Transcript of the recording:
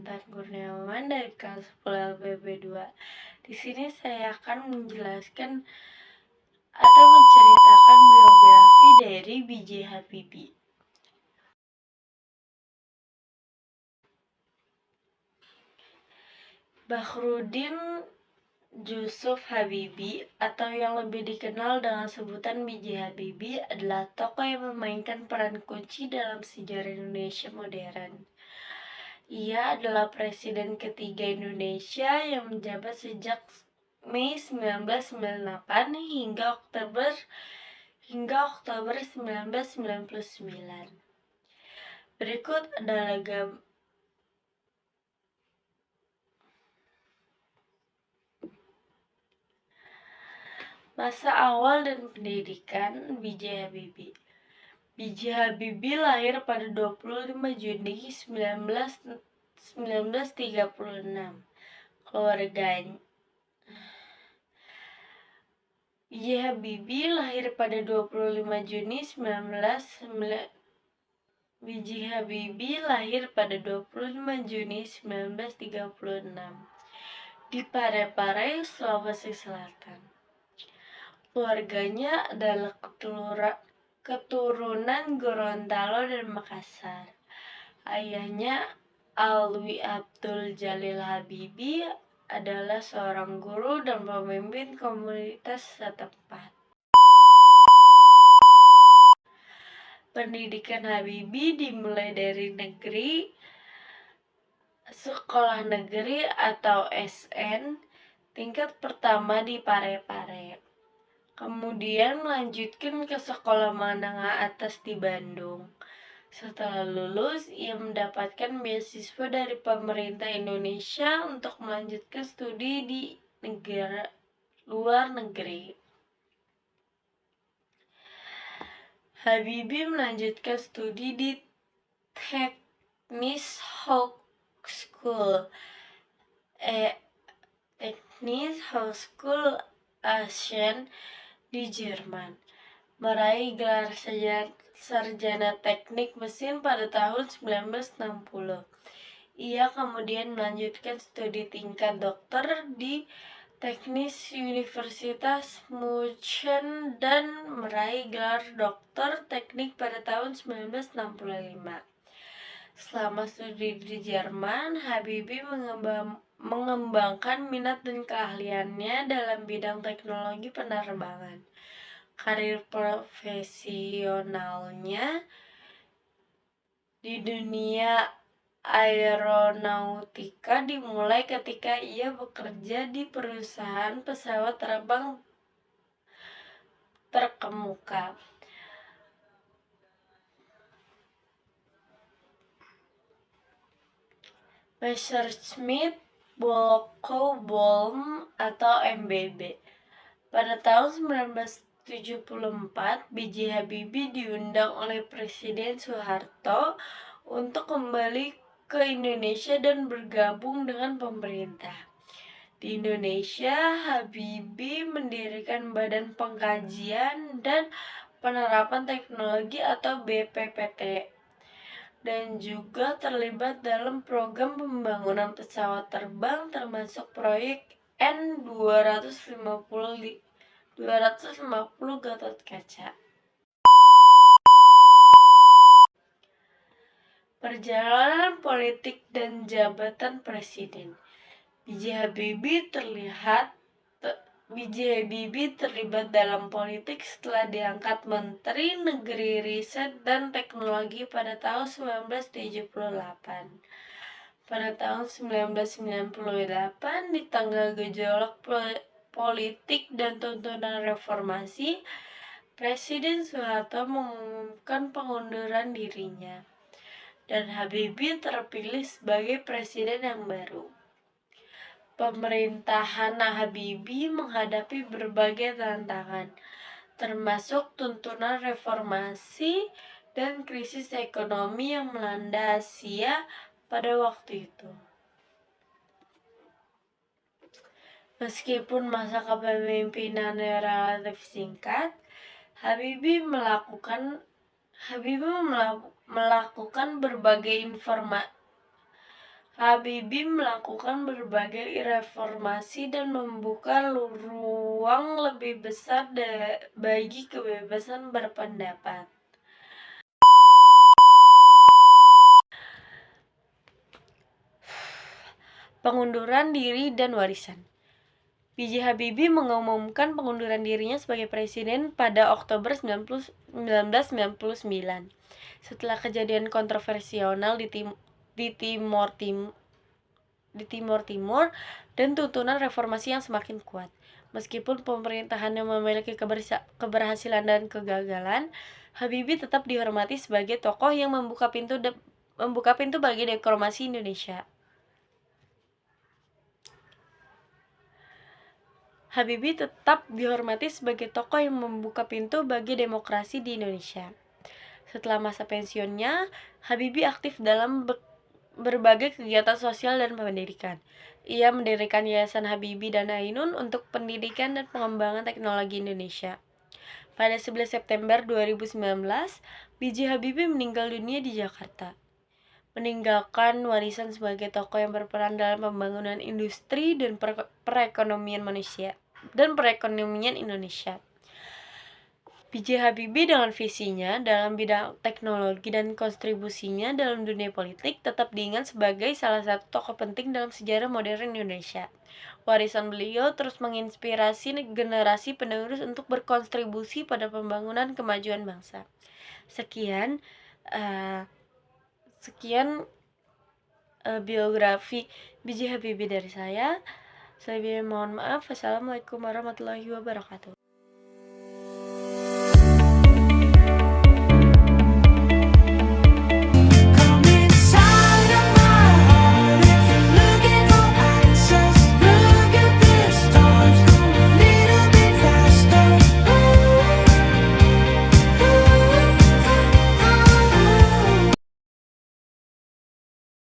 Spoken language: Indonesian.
Intan Kurniawan dari kelas 10 LPB 2. Di sini saya akan menjelaskan atau menceritakan biografi dari B.J. Habibie. Bakhrudin Jusuf Habibie atau yang lebih dikenal dengan sebutan B.J. Habibie adalah tokoh yang memainkan peran kunci dalam sejarah Indonesia modern. Ia adalah presiden ketiga Indonesia yang menjabat sejak Mei 1998 hingga Oktober 1999. Berikut adalah masa awal dan pendidikan B.J. Habibie. B.J. Habibie lahir pada 25 Juni 1936. Keluarganya B.J. Habibie lahir pada 25 Juni 1936 di Parepare, Sulawesi Selatan. Keluarganya adalah keturunan Gorontalo dan Makassar. Ayahnya Alwi Abdul Jalil Habibie adalah seorang guru dan pemimpin komunitas setempat. Pendidikan Habibie dimulai dari sekolah negeri atau SN tingkat pertama di Parepare. Kemudian melanjutkan ke sekolah menengah atas di Bandung. Setelah lulus, ia mendapatkan beasiswa dari pemerintah Indonesia untuk melanjutkan studi di luar negeri. Habibie melanjutkan studi di Technische Hochschule Aachen di Jerman, meraih gelar sarjana teknik mesin pada tahun 1960. Ia kemudian melanjutkan studi tingkat doktor di Technische Universitas München dan meraih gelar doktor teknik pada tahun 1965. Selama studi di Jerman, Habibie mengembangkan minat dan keahliannya dalam bidang teknologi penerbangan. Karir profesionalnya di dunia aeronautika dimulai ketika ia bekerja di perusahaan pesawat terbang terkemuka. Messerschmitt Bölkow-Blohm atau MBB. Pada tahun 1974, B.J. Habibie diundang oleh Presiden Soeharto untuk kembali ke Indonesia dan bergabung dengan pemerintah. Di Indonesia, Habibie mendirikan Badan Pengkajian dan Penerapan Teknologi atau BPPT dan juga terlibat dalam program pembangunan pesawat terbang termasuk proyek N250 Gatot Kaca. Perjalanan politik dan jabatan presiden. B.J. Habibie terlibat dalam politik setelah diangkat Menteri Negeri Riset dan Teknologi pada tahun 1978. Pada tahun 1998, di tengah gejolak politik dan tuntunan reformasi, Presiden Soeharto mengumumkan pengunduran dirinya, dan Habibie terpilih sebagai presiden yang baru. Pemerintahan Habibie menghadapi berbagai tantangan, termasuk tuntunan reformasi dan krisis ekonomi yang melanda Asia pada waktu itu. Meskipun masa kepemimpinannya relatif singkat, Habibie melakukan berbagai Habibie melakukan berbagai reformasi dan membuka ruang lebih besar bagi kebebasan berpendapat. Pengunduran diri dan warisan. B.J. Habibie mengumumkan pengunduran dirinya sebagai presiden pada Oktober 1999 setelah kejadian kontroversial di Timor Timur dan tuntunan reformasi yang semakin kuat. Meskipun pemerintahannya memiliki keberhasilan dan kegagalan, Habibie tetap dihormati sebagai tokoh yang membuka pintu bagi reformasi Indonesia. Habibie tetap dihormati sebagai tokoh yang membuka pintu bagi demokrasi di Indonesia. Setelah masa pensiunnya, Habibie aktif dalam berbagai kegiatan sosial dan pendidikan. Ia mendirikan Yayasan Habibie dan Ainun untuk pendidikan dan pengembangan teknologi Indonesia. Pada 11 September 2019, B.J. Habibie meninggal dunia di Jakarta, meninggalkan warisan sebagai tokoh yang berperan dalam pembangunan industri dan perekonomian Indonesia. B.J. Habibie dengan visinya dalam bidang teknologi dan kontribusinya dalam dunia politik tetap diingat sebagai salah satu tokoh penting dalam sejarah modern Indonesia. Warisan beliau terus menginspirasi generasi penerus untuk berkontribusi pada pembangunan kemajuan bangsa. Sekian biografi B.J. Habibie dari saya. Saya mohon maaf. Wassalamualaikum warahmatullahi wabarakatuh.